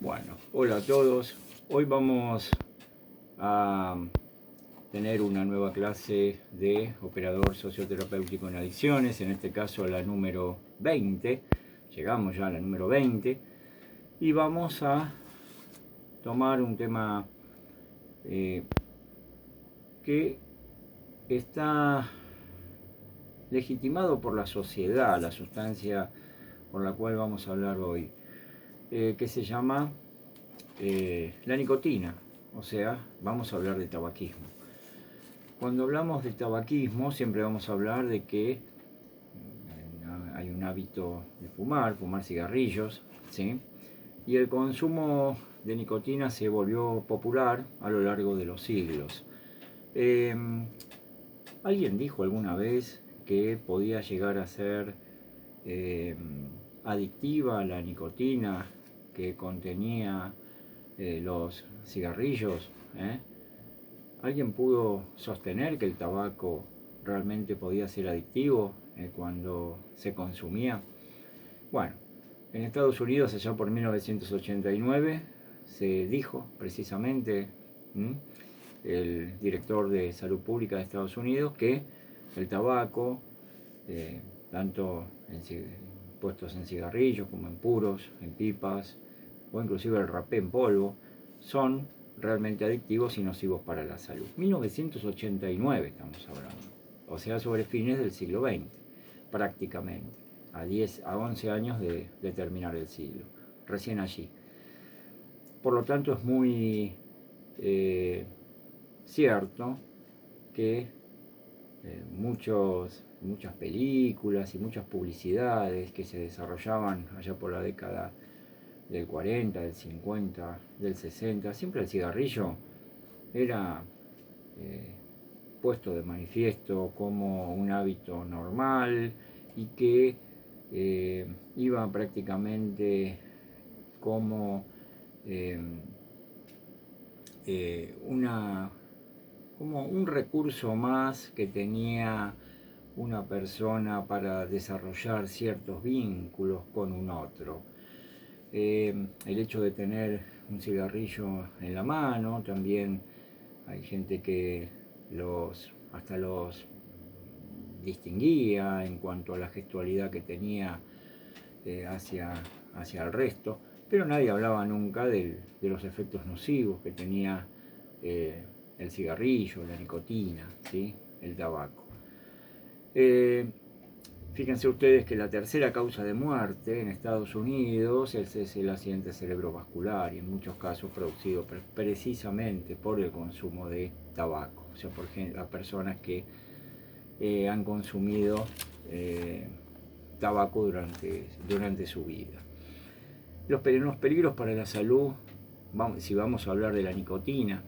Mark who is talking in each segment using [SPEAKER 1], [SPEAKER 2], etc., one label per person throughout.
[SPEAKER 1] Bueno, hola a todos. Hoy vamos a tener una nueva clase de operador socioterapéutico en adicciones, en este caso la número 20. Llegamos ya a la número 20 y vamos a tomar un tema que está legitimado por la sociedad, la sustancia por la cual vamos a hablar hoy, que se llama la nicotina, o sea, vamos a hablar de tabaquismo. Cuando hablamos de tabaquismo siempre vamos a hablar de que hay un hábito de fumar cigarrillos, ¿sí? Y el consumo de nicotina se volvió popular a lo largo de los siglos. ¿Alguien dijo alguna vez que podía llegar a ser adictiva la nicotina que contenía los cigarrillos? ¿Alguien pudo sostener que el tabaco realmente podía ser adictivo cuando se consumía? Bueno, en Estados Unidos allá por 1989 se dijo precisamente, el director de salud pública de Estados Unidos, que el tabaco, tanto puestos en cigarrillos como en puros, en pipas o inclusive el rapé en polvo, son realmente adictivos y nocivos para la salud. 1989 estamos hablando, o sea, sobre fines del siglo XX, prácticamente, a 11 años de terminar el siglo, recién allí. Por lo tanto, es muy cierto que muchas películas y muchas publicidades que se desarrollaban allá por la década del 40, del 50, del 60, siempre el cigarrillo era puesto de manifiesto como un hábito normal y que iba prácticamente como como un recurso más que tenía una persona para desarrollar ciertos vínculos con un otro. El hecho de tener un cigarrillo en la mano, también hay gente que hasta los distinguía en cuanto a la gestualidad que tenía hacia el resto, pero nadie hablaba nunca de los efectos nocivos que tenía el cigarrillo, la nicotina, ¿sí? El tabaco. Fíjense ustedes que la tercera causa de muerte en Estados Unidos es el accidente cerebrovascular, y en muchos casos producido precisamente por el consumo de tabaco, o sea, por las personas que han consumido tabaco durante su vida. Los peligros para la salud, si vamos a hablar de la nicotina,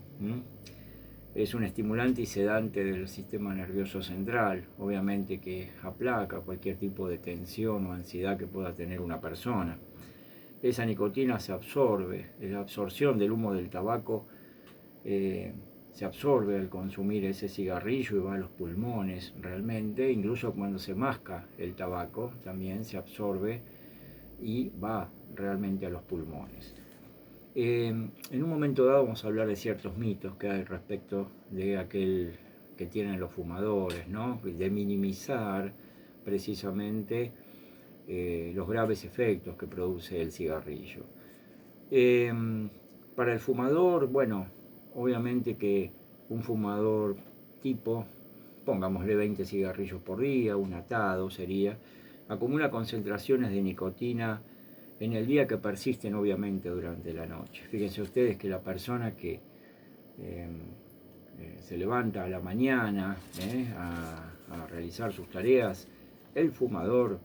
[SPEAKER 1] es un estimulante y sedante del sistema nervioso central, obviamente que aplaca cualquier tipo de tensión o ansiedad que pueda tener una persona. Esa nicotina se absorbe, la absorción del humo del tabaco se absorbe al consumir ese cigarrillo y va a los pulmones realmente, incluso cuando se masca el tabaco también se absorbe y va realmente a los pulmones. En un momento dado vamos a hablar de ciertos mitos que hay respecto de aquel que tienen los fumadores, ¿no? De minimizar precisamente los graves efectos que produce el cigarrillo. Para el fumador, bueno, obviamente que un fumador tipo, pongámosle 20 cigarrillos por día, un atado sería, acumula concentraciones de nicotina en el día que persisten obviamente durante la noche. Fíjense ustedes que la persona que se levanta a la mañana a realizar sus tareas, el fumador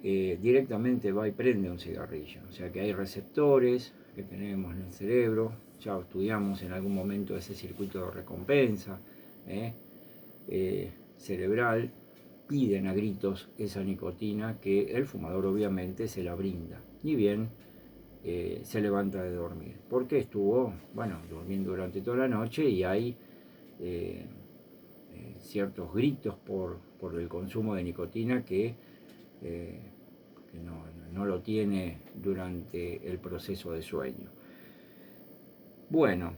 [SPEAKER 1] directamente va y prende un cigarrillo. O sea que hay receptores que tenemos en el cerebro, ya estudiamos en algún momento ese circuito de recompensa cerebral, piden a gritos esa nicotina que el fumador obviamente se la brinda, ni bien se levanta de dormir, porque estuvo, durmiendo durante toda la noche y hay ciertos gritos por el consumo de nicotina que que no lo tiene durante el proceso de sueño. Bueno,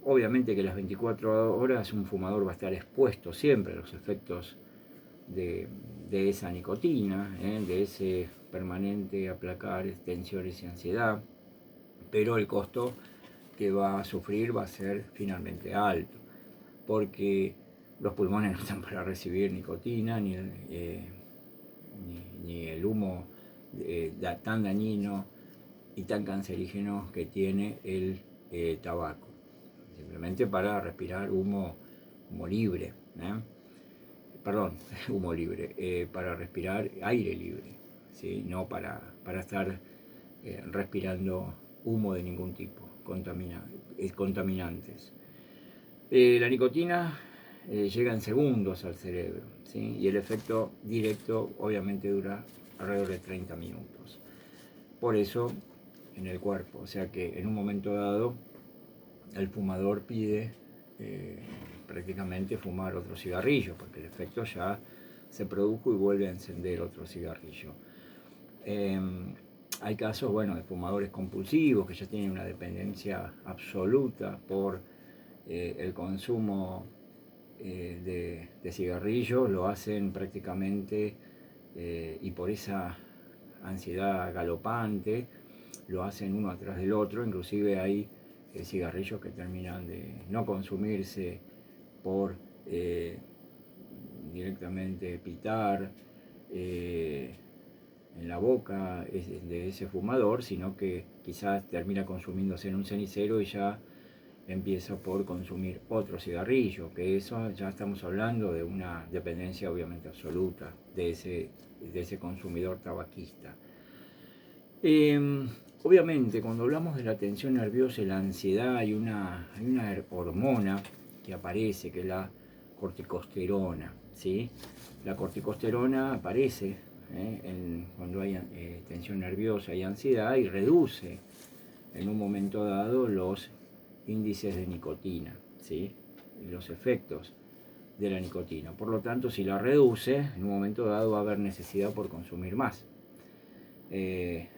[SPEAKER 1] obviamente que las 24 horas un fumador va a estar expuesto siempre a los efectos de esa nicotina, de ese permanente aplacar tensiones y ansiedad, pero el costo que va a sufrir va a ser finalmente alto, porque los pulmones no están para recibir nicotina, ni el humo tan dañino y tan cancerígeno que tiene el tabaco, simplemente para respirar humo libre, perdón, humo libre, para respirar aire libre, ¿sí? No para estar respirando humo de ningún tipo, contaminantes. La nicotina llega en segundos al cerebro, ¿sí? Y el efecto directo obviamente dura alrededor de 30 minutos. Por eso en el cuerpo, o sea que en un momento dado el fumador pide prácticamente fumar otro cigarrillo, porque el efecto ya se produjo y vuelve a encender otro cigarrillo. Hay casos, bueno, de fumadores compulsivos que ya tienen una dependencia absoluta por el consumo de cigarrillos, lo hacen prácticamente y por esa ansiedad galopante, lo hacen uno atrás del otro. Inclusive hay cigarrillos que terminan de no consumirse por directamente pitar en la boca de ese fumador, sino que quizás termina consumiéndose en un cenicero y ya empieza por consumir otro cigarrillo, que eso ya estamos hablando de una dependencia obviamente absoluta de ese consumidor tabaquista. Obviamente cuando hablamos de la tensión nerviosa y la ansiedad hay una hormona que aparece, que es la corticosterona, ¿sí? La corticosterona aparece cuando hay tensión nerviosa y ansiedad y reduce en un momento dado los índices de nicotina, ¿sí? Y los efectos de la nicotina. Por lo tanto, si la reduce, en un momento dado va a haber necesidad por consumir más. Se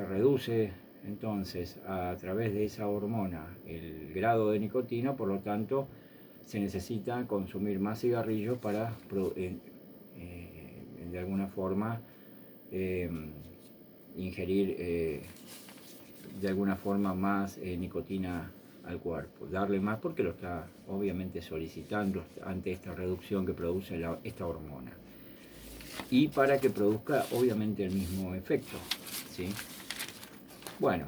[SPEAKER 1] reduce entonces a través de esa hormona el grado de nicotina, por lo tanto se necesita consumir más cigarrillos para de alguna forma ingerir de alguna forma más nicotina al cuerpo, darle más porque lo está obviamente solicitando ante esta reducción que produce esta hormona, y para que produzca obviamente el mismo efecto, ¿sí? Bueno,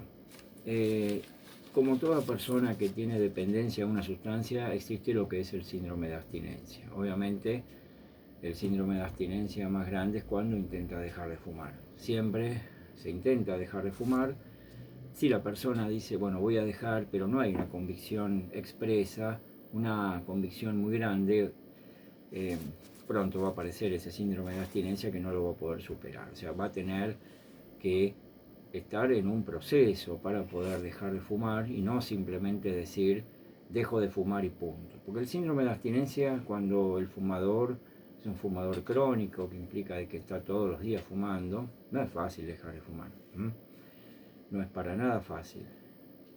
[SPEAKER 1] como toda persona que tiene dependencia a una sustancia, existe lo que es el síndrome de abstinencia. Obviamente el síndrome de abstinencia más grande es cuando intenta dejar de fumar. Siempre se intenta dejar de fumar. Si la persona dice, bueno, voy a dejar, pero no hay una convicción expresa, una convicción muy grande, pronto va a aparecer ese síndrome de abstinencia que no lo va a poder superar. O sea, va a tener que estar en un proceso para poder dejar de fumar y no simplemente decir, dejo de fumar y punto. Porque el síndrome de abstinencia, cuando el fumador es un fumador crónico, que implica de que está todos los días fumando, no es fácil dejar de fumar. No es para nada fácil.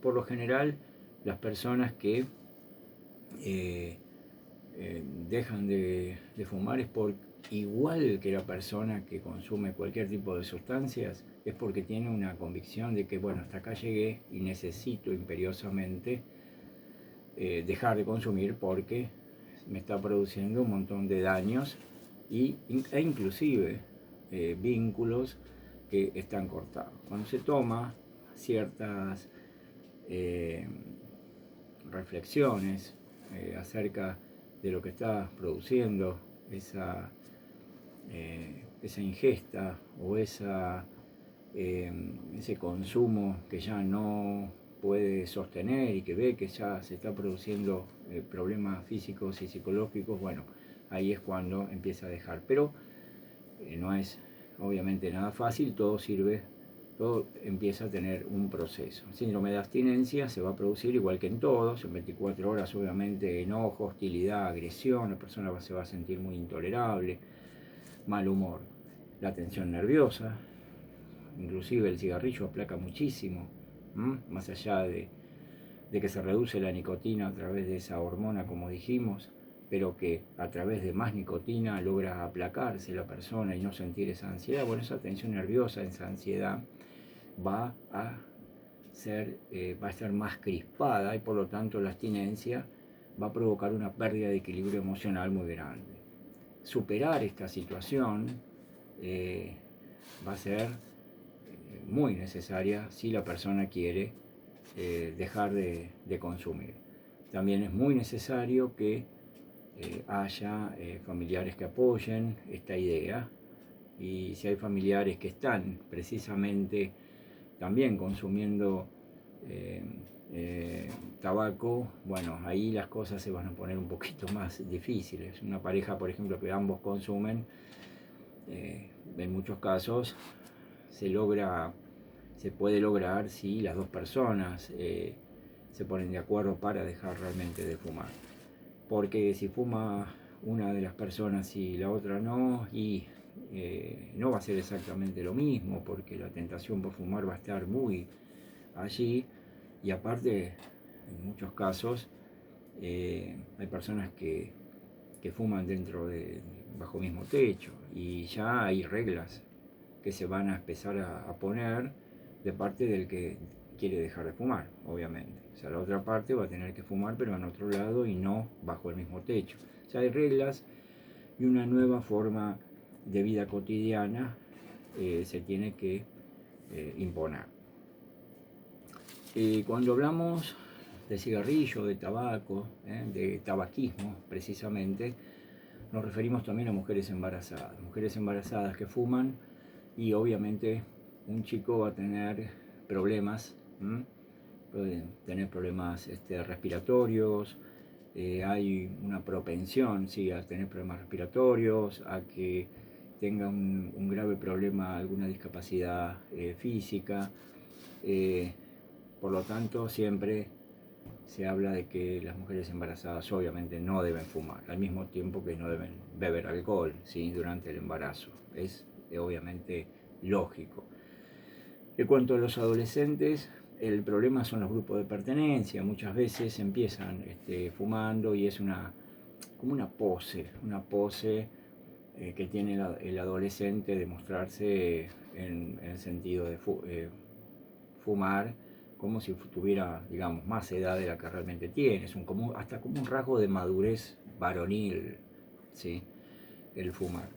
[SPEAKER 1] Por lo general, las personas que dejan de fumar es por igual que la persona que consume cualquier tipo de sustancias, es porque tiene una convicción de que, bueno, hasta acá llegué y necesito imperiosamente dejar de consumir porque me está produciendo un montón de daños e inclusive vínculos que están cortados. Cuando se toma ciertas reflexiones acerca de lo que está produciendo esa ingesta o ese consumo que ya no puede sostener y que ve que ya se está produciendo problemas físicos y psicológicos, bueno, ahí es cuando empieza a dejar. Pero no es obviamente nada fácil, todo empieza a tener un proceso. El síndrome de abstinencia se va a producir igual que en todos, en 24 horas obviamente enojo, hostilidad, agresión, la persona se va a sentir muy intolerable, mal humor. la tensión nerviosa, inclusive el cigarrillo aplaca muchísimo, más allá de que se reduce la nicotina a través de esa hormona, como dijimos, pero que a través de más nicotina logra aplacarse la persona y no sentir esa ansiedad. Bueno, esa tensión nerviosa, esa ansiedad va a estar más crispada y por lo tanto la abstinencia va a provocar una pérdida de equilibrio emocional muy grande. Superar esta situación va a ser muy necesaria si la persona quiere dejar de consumir. También es muy necesario que haya familiares que apoyen esta idea, y si hay familiares que están precisamente también consumiendo tabaco, bueno, ahí las cosas se van a poner un poquito más difíciles. Una pareja, por ejemplo, que ambos consumen, en muchos casos se puede lograr si las dos personas se ponen de acuerdo para dejar realmente de fumar. Porque si fuma una de las personas y la otra no, y no va a ser exactamente lo mismo, porque la tentación por fumar va a estar muy allí, y aparte, en muchos casos, hay personas que fuman bajo el mismo techo, y ya hay reglas que se van a empezar a poner de parte del que quiere dejar de fumar, obviamente. O sea, la otra parte va a tener que fumar, pero en otro lado y no bajo el mismo techo. O sea, hay reglas y una nueva forma de vida cotidiana se tiene que imponer. Cuando hablamos de cigarrillo, de tabaco, de tabaquismo precisamente, nos referimos también a mujeres embarazadas que fuman, y obviamente un chico va a tener problemas, puede tener problemas respiratorios, hay una propensión, sí, a tener problemas respiratorios, a que tenga un grave problema, alguna discapacidad física. Por lo tanto, siempre se habla de que las mujeres embarazadas obviamente no deben fumar, al mismo tiempo que no deben beber alcohol, ¿sí?, durante el embarazo. Es obviamente lógico. En cuanto a los adolescentes, el problema son los grupos de pertenencia. Muchas veces empiezan fumando y es como una pose que tiene el adolescente de mostrarse en el sentido de fumar como si tuviera, digamos, más edad de la que realmente tiene. Es hasta como un rasgo de madurez varonil, ¿sí?, el fumar.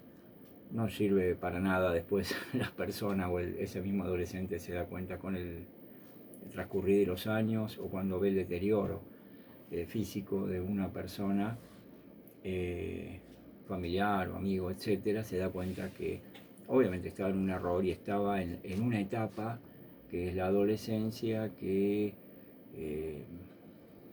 [SPEAKER 1] No sirve para nada. Después la persona o ese mismo adolescente se da cuenta con el transcurrir de los años, o cuando ve el deterioro físico de una persona, familiar o amigo, etcétera, se da cuenta que obviamente estaba en un error y estaba en una etapa que es la adolescencia, que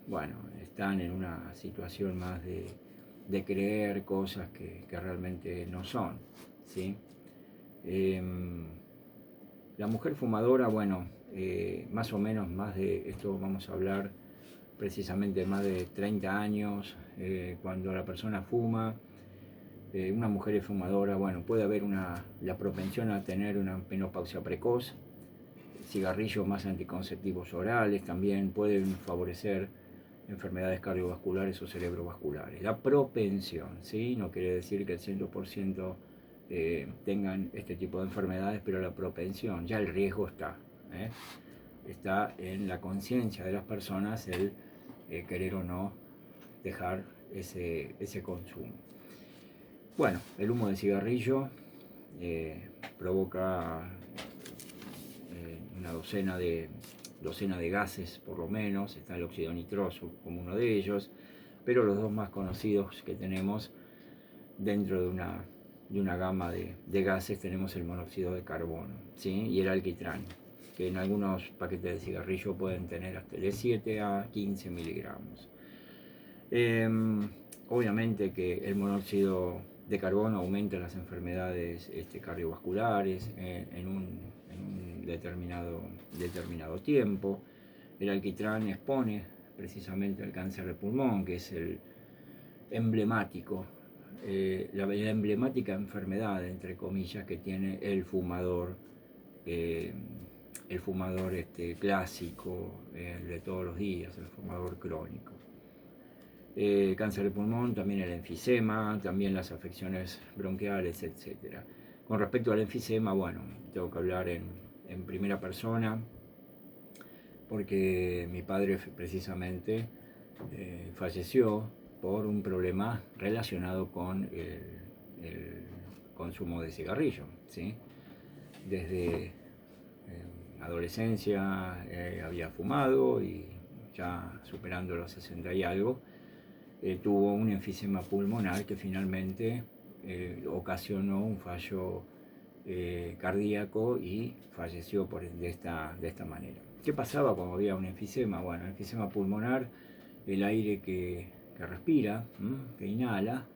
[SPEAKER 1] bueno, están en una situación más de creer cosas que realmente no son, ¿sí? La mujer fumadora, bueno, más o menos más de esto vamos a hablar precisamente más de 30 años, cuando la persona fuma, una mujer es fumadora, bueno, puede haber la propensión a tener una menopausia precoz. Cigarrillos más anticonceptivos orales también pueden favorecer enfermedades cardiovasculares o cerebrovasculares. La propensión, ¿sí?, no quiere decir que el 100% tengan este tipo de enfermedades, pero la propensión, ya el riesgo está en la conciencia de las personas, el querer o no dejar ese consumo. Bueno, el humo de cigarrillo provoca una docena de gases, por lo menos. Está el óxido nitroso como uno de ellos, pero los dos más conocidos que tenemos dentro de una gama de gases tenemos el monóxido de carbono, ¿sí?, y el alquitrán, que en algunos paquetes de cigarrillo pueden tener hasta de 7 a 15 miligramos. Obviamente que el monóxido de carbono aumenta las enfermedades cardiovasculares en un determinado tiempo. El alquitrán expone precisamente al cáncer de pulmón, que es el emblemático la emblemática enfermedad, entre comillas, que tiene eh, el fumador clásico, de todos los días, el fumador crónico. Cáncer de pulmón, también el enfisema, también las afecciones bronquiales, etc. Con respecto al enfisema, bueno, tengo que hablar en primera persona, porque mi padre precisamente falleció por un problema relacionado con el consumo de cigarrillo, ¿sí? Desde adolescencia había fumado y ya superando los 60 y algo, tuvo un enfisema pulmonar que finalmente ocasionó un fallo cardíaco y falleció de esta manera. ¿Qué pasaba cuando había un enfisema? Bueno, el enfisema pulmonar, el aire que respira, que inhala,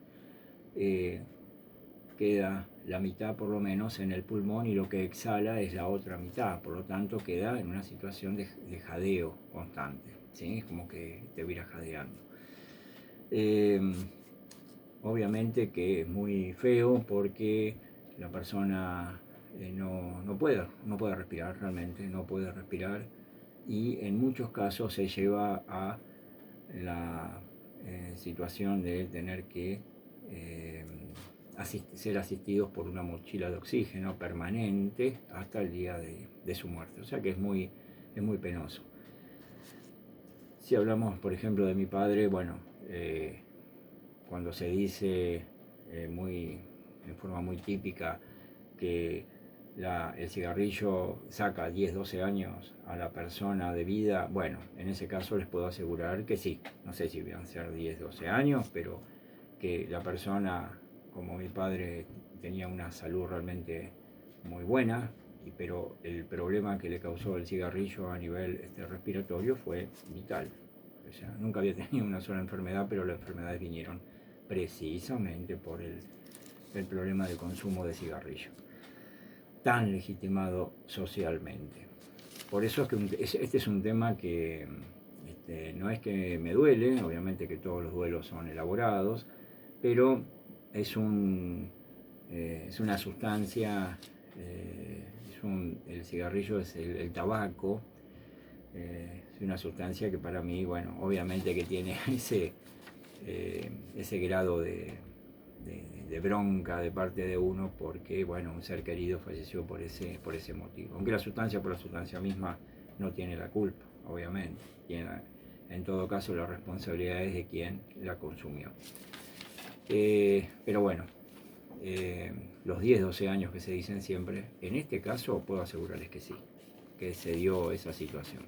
[SPEAKER 1] queda la mitad por lo menos en el pulmón y lo que exhala es la otra mitad, por lo tanto queda en una situación de jadeo constante, ¿sí? Es como que te hubiera jadeando. Obviamente que es muy feo porque la persona no puede respirar realmente, no puede respirar, y en muchos casos se lleva a la situación de tener que ser asistidos por una mochila de oxígeno permanente hasta el día de su muerte. O sea que es muy penoso. Si hablamos, por ejemplo, de mi padre, bueno, cuando se dice en forma muy típica que el cigarrillo saca 10, 12 años a la persona de vida, bueno, en ese caso les puedo asegurar que sí. No sé si van a ser 10, 12 años, pero que la persona, como mi padre, tenía una salud realmente muy buena, pero el problema que le causó el cigarrillo a nivel respiratorio fue vital. O sea, nunca había tenido una sola enfermedad, pero las enfermedades vinieron precisamente por el problema de consumo de cigarrillo, tan legitimado socialmente. Por eso es que este es un tema que no es que me duele, obviamente que todos los duelos son elaborados, pero es una sustancia, el cigarrillo es el tabaco, es una sustancia que para mí, bueno, obviamente que tiene ese grado de bronca de parte de uno, porque, bueno, un ser querido falleció por ese motivo. Aunque la sustancia por la sustancia misma no tiene la culpa, obviamente. En todo caso, la responsabilidad es de quien la consumió. Pero bueno, los 10, 12 años que se dicen siempre, en este caso puedo asegurarles que sí, que se dio esa situación.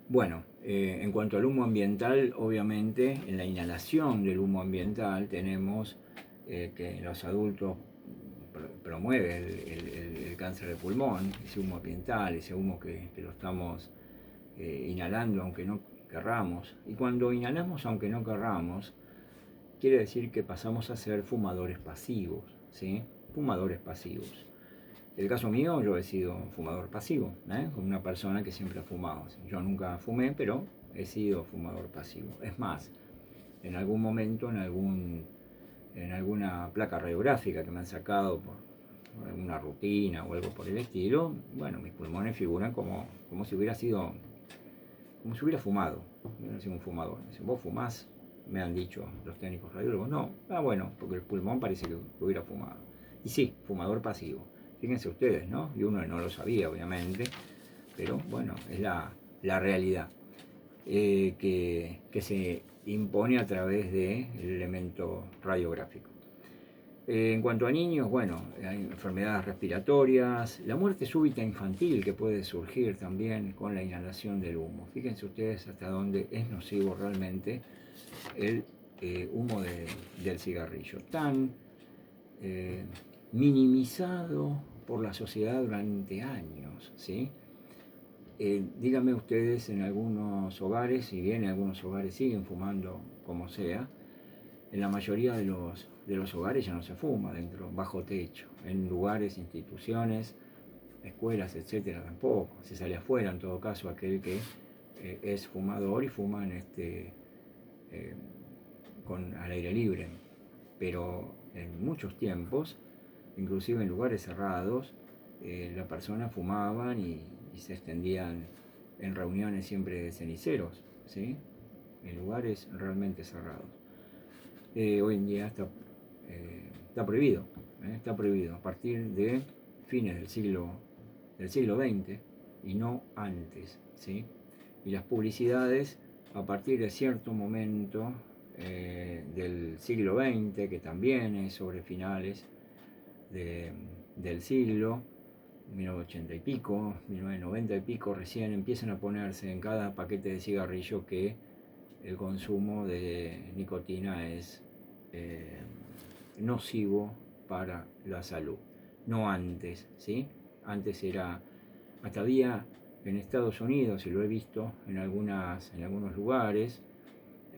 [SPEAKER 1] Bueno, en cuanto al humo ambiental, obviamente en la inhalación del humo ambiental tenemos que los adultos promueve el cáncer de pulmón, ese humo ambiental, ese humo que lo estamos inhalando aunque no querramos. Y cuando inhalamos aunque no querramos, quiere decir que pasamos a ser fumadores pasivos, ¿sí? Fumadores pasivos. En el caso mío, yo he sido un fumador pasivo, como una persona que siempre ha fumado. Yo nunca fumé, pero he sido fumador pasivo. Es más, en algún momento, en alguna placa radiográfica que me han sacado por alguna rutina o algo por el estilo, bueno, mis pulmones figuran como si hubiera fumado, hubiera sido un fumador. Si vos fumás, me han dicho los técnicos radiólogos, no, bueno, porque el pulmón parece que hubiera fumado. Y sí, fumador pasivo. Fíjense ustedes, ¿no? Y uno no lo sabía, obviamente, pero bueno, es la realidad que se impone a través del elemento radiográfico. En cuanto a niños, bueno, hay enfermedades respiratorias, la muerte súbita infantil que puede surgir también con la inhalación del humo. Fíjense ustedes hasta dónde es nocivo realmente el humo del cigarrillo, tan minimizado por la sociedad durante años, ¿sí? Díganme ustedes, en algunos hogares, si bien en algunos hogares siguen fumando como sea, en la mayoría de los hogares ya no se fuma dentro, bajo techo. En lugares, instituciones, escuelas, etcétera, tampoco. Se sale afuera, en todo caso, aquel que es fumador y fuma al aire libre, pero en muchos tiempos, inclusive en lugares cerrados, las personas fumaban y se extendían en reuniones siempre de ceniceros, ¿sí? En lugares realmente cerrados. Hoy en día está prohibido, está prohibido a partir de fines del siglo XX y no antes, ¿sí? Y las publicidades a partir de cierto momento del siglo XX, que también es sobre finales del siglo, 1980 y pico, 1990 y pico, recién empiezan a ponerse en cada paquete de cigarrillo que el consumo de nicotina es nocivo para la salud. No antes, ¿sí? Antes era, hasta había en Estados Unidos, y lo he visto en algunos lugares,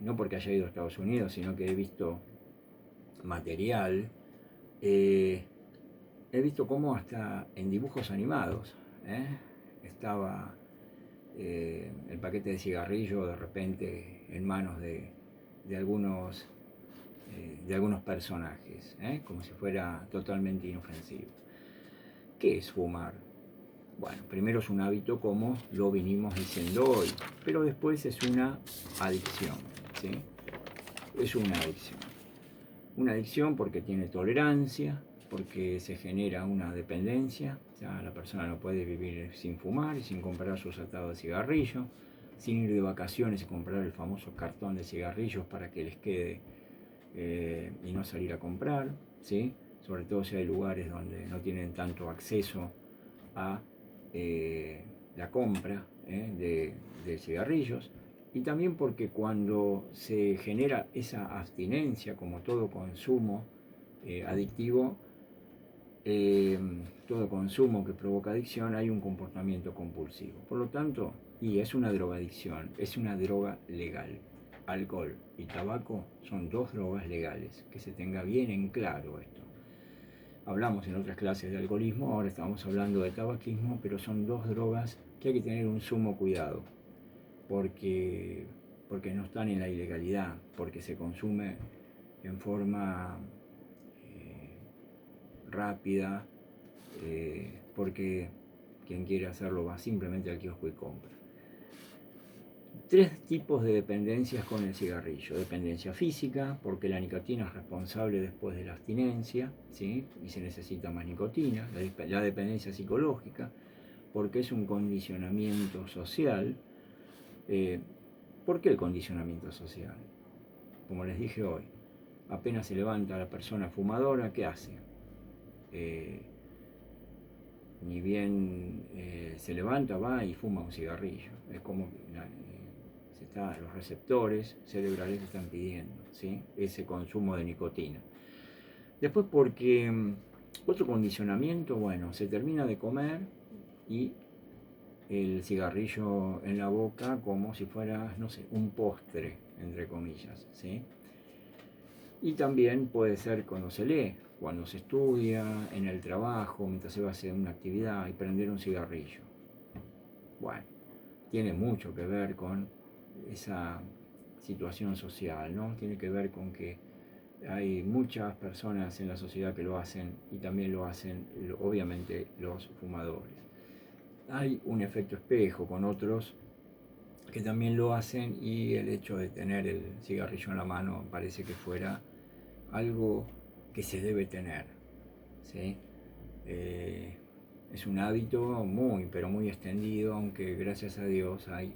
[SPEAKER 1] no porque haya ido a Estados Unidos, sino que he visto material, he visto cómo hasta en dibujos animados estaba el paquete de cigarrillo de repente en manos de algunos personajes, como si fuera totalmente inofensivo. ¿Qué es fumar? Bueno, primero es un hábito como lo vinimos diciendo hoy, pero después es una adicción, ¿sí? Es una adicción. Una adicción porque tiene tolerancia, porque se genera una dependencia, o sea, la persona no puede vivir sin fumar y sin comprar sus atados de cigarrillo, sin ir de vacaciones y comprar el famoso cartón de cigarrillos para que les quede y no salir a comprar, ¿sí? Sobre todo si hay lugares donde no tienen tanto acceso a la compra de cigarrillos, y también porque cuando se genera esa abstinencia, como todo consumo adictivo, todo consumo que provoca adicción, hay un comportamiento compulsivo. Por lo tanto, y es una drogadicción, es una droga legal. Alcohol y tabaco son dos drogas legales, que se tenga bien en claro esto. Hablamos en otras clases de alcoholismo, ahora estamos hablando de tabaquismo, pero son dos drogas que hay que tener un sumo cuidado, porque no están en la ilegalidad, porque se consume en forma rápida, porque quien quiere hacerlo va simplemente al kiosco y compra. Tres tipos de dependencias con el cigarrillo. Dependencia física, porque la nicotina es responsable después de la abstinencia, ¿sí? Y se necesita más nicotina. La dependencia psicológica, porque es un condicionamiento social. ¿Por qué el condicionamiento social? Como les dije hoy, apenas se levanta la persona fumadora, ¿qué hace? Ni bien se levanta, va y fuma un cigarrillo. Es como que los receptores cerebrales están pidiendo, ¿sí? Ese consumo de nicotina. Después porque otro condicionamiento, bueno, se termina de comer y el cigarrillo en la boca como si fuera, no sé, un postre, entre comillas, ¿sí? Y también puede ser cuando se lee, cuando se estudia, en el trabajo, mientras se va a hacer una actividad y prender un cigarrillo. Bueno, tiene mucho que ver con esa situación social, ¿no? Tiene que ver con que hay muchas personas en la sociedad que lo hacen y también lo hacen, obviamente, los fumadores. Hay un efecto espejo con otros que también lo hacen y el hecho de tener el cigarrillo en la mano parece que fuera algo que se debe tener, ¿sí? Es un hábito muy, pero muy extendido, aunque gracias a Dios hay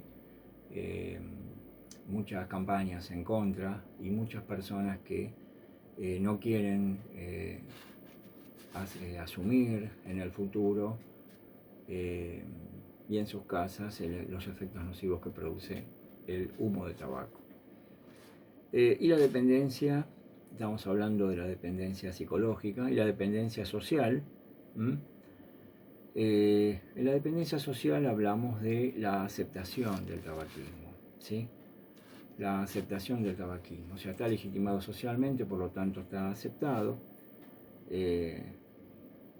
[SPEAKER 1] muchas campañas en contra y muchas personas que no quieren asumir en el futuro y en sus casas los efectos nocivos que produce el humo de tabaco. Y la dependencia, estamos hablando de la dependencia psicológica y la dependencia social. En la dependencia social hablamos de la aceptación del tabaquismo, ¿sí? La aceptación del tabaquismo, o sea, está legitimado socialmente, por lo tanto está aceptado.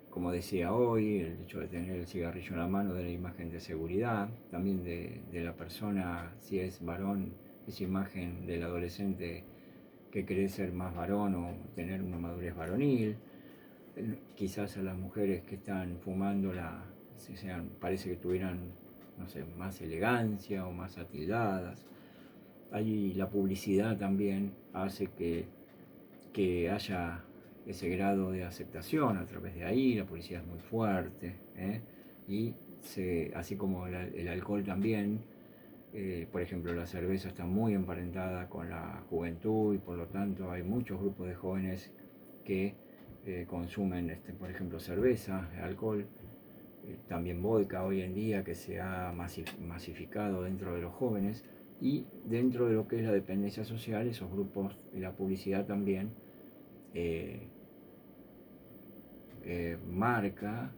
[SPEAKER 1] Como decía hoy, el hecho de tener el cigarrillo en la mano de la imagen de seguridad, también de la persona, si es varón, esa imagen del adolescente que quiere ser más varón o tener una madurez varonil. Quizás a las mujeres que están fumando parece que tuvieran, no sé, más elegancia o más atildadas. Ahí la publicidad también hace que haya ese grado de aceptación a través de ahí. La publicidad es muy fuerte, ¿eh? Y así como el alcohol también, por ejemplo, la cerveza está muy emparentada con la juventud y por lo tanto hay muchos grupos de jóvenes que consumen, por ejemplo, cerveza, alcohol, también vodka hoy en día, que se ha masificado dentro de los jóvenes, y dentro de lo que es la dependencia social, esos grupos y la publicidad también eh, marca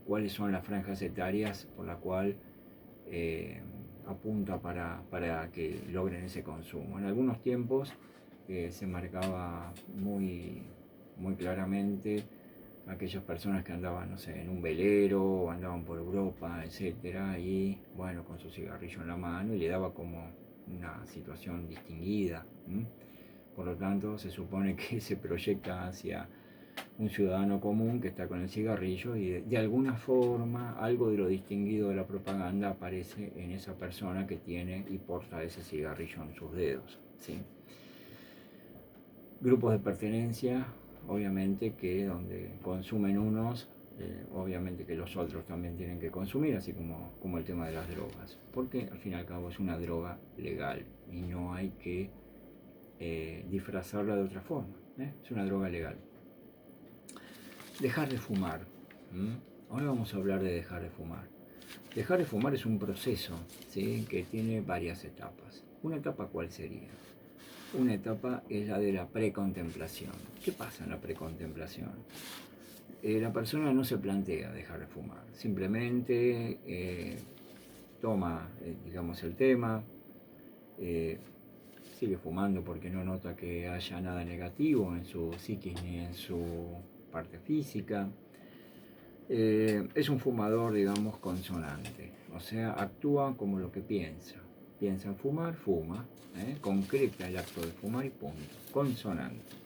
[SPEAKER 1] cuáles son las franjas etarias por la cual apunta para que logren ese consumo. En algunos tiempos se marcaba muy claramente aquellas personas que andaban, no sé, en un velero o andaban por Europa, etcétera, y bueno, con su cigarrillo en la mano, y le daba como una situación distinguida. Por lo tanto, se supone que se proyecta hacia un ciudadano común que está con el cigarrillo y de alguna forma algo de lo distinguido de la propaganda aparece en esa persona que tiene y porta ese cigarrillo en sus dedos, ¿sí? Grupos de pertenencia, obviamente que donde consumen unos, obviamente que los otros también tienen que consumir, así como el tema de las drogas, porque al fin y al cabo es una droga legal y no hay que disfrazarla de otra forma, es una droga legal. Dejar de fumar. Ahora vamos a hablar de dejar de fumar. Dejar de fumar es un proceso, ¿sí?, que tiene varias etapas. ¿Una etapa cuál sería? Una etapa es la de la precontemplación. ¿Qué pasa en la precontemplación? La persona no se plantea dejar de fumar, simplemente toma, digamos, el tema, sigue fumando porque no nota que haya nada negativo en su psiquis ni en su parte física. Es un fumador, digamos, consonante, o sea, actúa como lo que piensa. Piensa en fumar, fuma, concreta el acto de fumar y punto, consonante.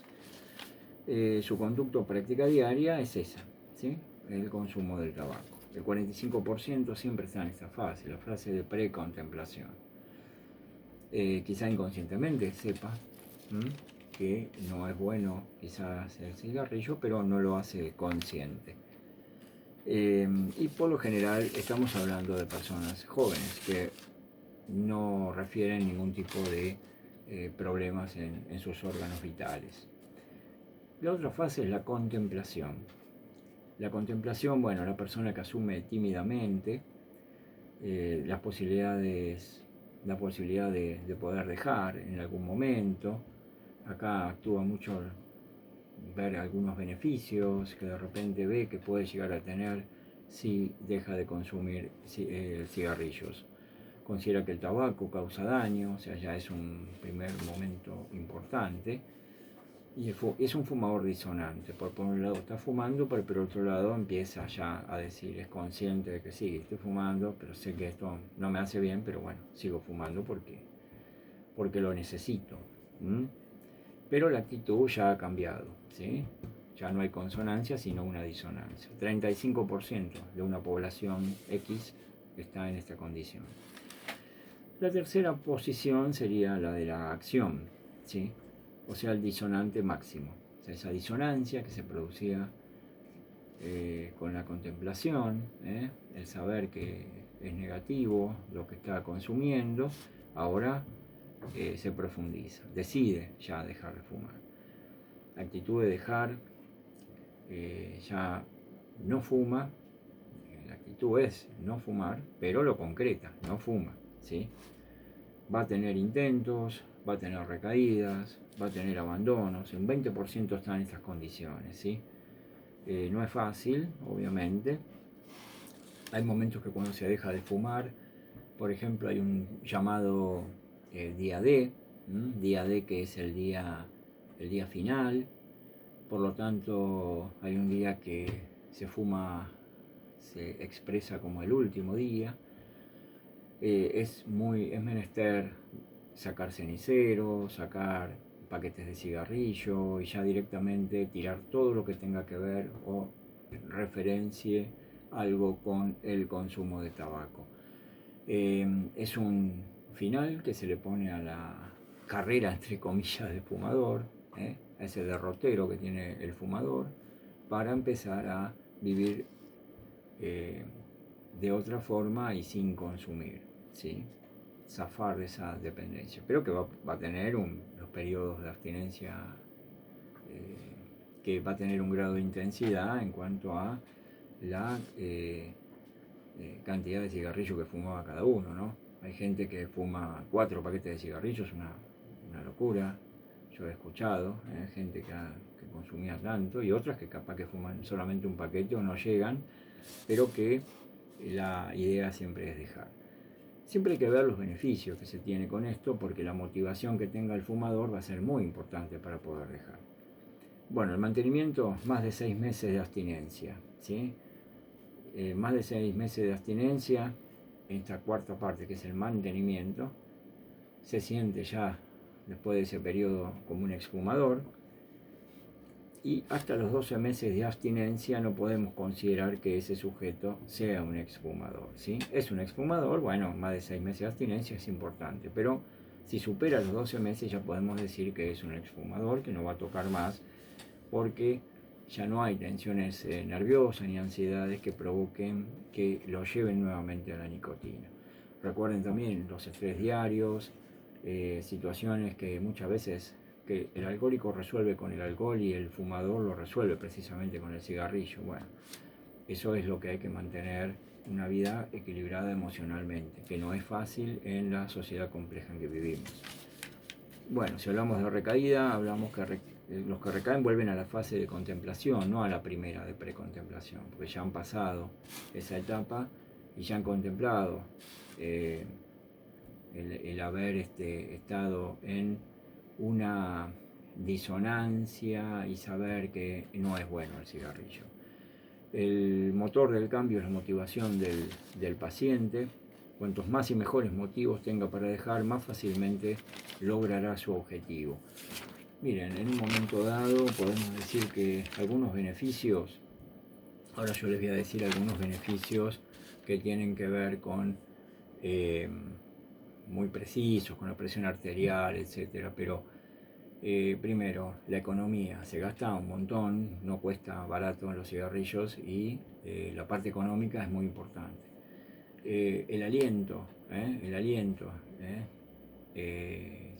[SPEAKER 1] Su conducta o práctica diaria es esa, ¿sí?, el consumo del tabaco. El 45% siempre está en esta fase, la fase de precontemplación. Quizá inconscientemente sepa que no es bueno quizás el cigarrillo, pero no lo hace consciente. Y por lo general estamos hablando de personas jóvenes que no refieren ningún tipo de problemas en sus órganos vitales. La otra fase es la contemplación. La contemplación, bueno, la persona que asume tímidamente la posibilidad de poder dejar en algún momento. Acá actúa mucho ver algunos beneficios que de repente ve que puede llegar a tener si deja de consumir cigarrillos. Considera que el tabaco causa daño, o sea, ya es un primer momento importante. Y es un fumador disonante. Por un lado está fumando, pero por otro lado empieza ya a decir, es consciente de que sí, estoy fumando, pero sé que esto no me hace bien, pero bueno, sigo fumando porque lo necesito. Pero la actitud ya ha cambiado, ¿sí? Ya no hay consonancia, sino una disonancia. 35% de una población X está en esta condición. La tercera posición sería la de la acción, ¿sí?, o sea, el disonante máximo. O sea, esa disonancia que se producía con la contemplación, el saber que es negativo lo que está consumiendo, ahora se profundiza, decide ya dejar de fumar. La actitud de dejar, ya no fuma, la actitud es no fumar, pero lo concreta, no fuma, ¿sí? Va a tener intentos, va a tener recaídas, va a tener abandonos, un 20% está en estas condiciones, ¿sí? No es fácil, obviamente. Hay momentos que cuando se deja de fumar, por ejemplo, hay un llamado día D, día D que es el día final, por lo tanto hay un día que se fuma, se expresa como el último día. Es menester sacar cenicero, sacar paquetes de cigarrillo y ya directamente tirar todo lo que tenga que ver o referencie algo con el consumo de tabaco. Es un final que se le pone a la carrera, entre comillas, del fumador, a ese derrotero que tiene el fumador, para empezar a vivir de otra forma y sin consumir, ¿sí? Zafar de esa dependencia. Creo que va a tener los periodos de abstinencia, que va a tener un grado de intensidad en cuanto a la cantidad de cigarrillos que fumaba cada uno, ¿no? Hay gente que fuma 4 paquetes de cigarrillos, una locura. Yo he escuchado gente que consumía tanto, y otras que capaz que fuman solamente un paquete o no llegan, pero que la idea siempre es dejar. Siempre hay que ver los beneficios que se tiene con esto, porque la motivación que tenga el fumador va a ser muy importante para poder dejar. Bueno, el mantenimiento, más de 6 meses de abstinencia, ¿sí? Más de 6 meses de abstinencia, esta cuarta parte que es el mantenimiento, se siente ya después de ese periodo como un exfumador, y hasta los 12 meses de abstinencia no podemos considerar que ese sujeto sea un exfumador, ¿sí? Es un exfumador, bueno, más de 6 meses de abstinencia es importante, pero si supera los 12 meses ya podemos decir que es un exfumador, que no va a tocar más, porque ya no hay tensiones nerviosas ni ansiedades que provoquen que lo lleven nuevamente a la nicotina. Recuerden también los estrés diarios, situaciones que muchas veces que el alcohólico resuelve con el alcohol y el fumador lo resuelve precisamente con el cigarrillo. Bueno, eso es lo que hay que mantener, una vida equilibrada emocionalmente, que no es fácil en la sociedad compleja en que vivimos. Bueno, si hablamos de recaída, hablamos que los que recaen vuelven a la fase de contemplación, no a la primera de precontemplación, porque ya han pasado esa etapa y ya han contemplado el haber estado en una disonancia y saber que no es bueno el cigarrillo. El motor del cambio es la motivación del paciente. Cuantos más y mejores motivos tenga para dejar, más fácilmente logrará su objetivo. Miren, en un momento dado podemos decir que algunos beneficios, ahora yo les voy a decir algunos beneficios que tienen que ver con muy precisos, con la presión arterial, etcétera, pero primero, la economía, se gasta un montón, no cuesta barato en los cigarrillos, y la parte económica es muy importante. El aliento,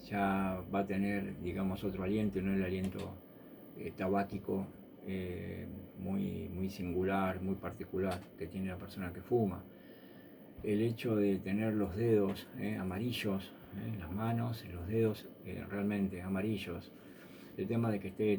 [SPEAKER 1] ya va a tener, digamos, otro aliento, no el aliento tabáquico muy singular, muy particular que tiene la persona que fuma. El hecho de tener los dedos amarillos, las manos, los dedos realmente amarillos, el tema de que esté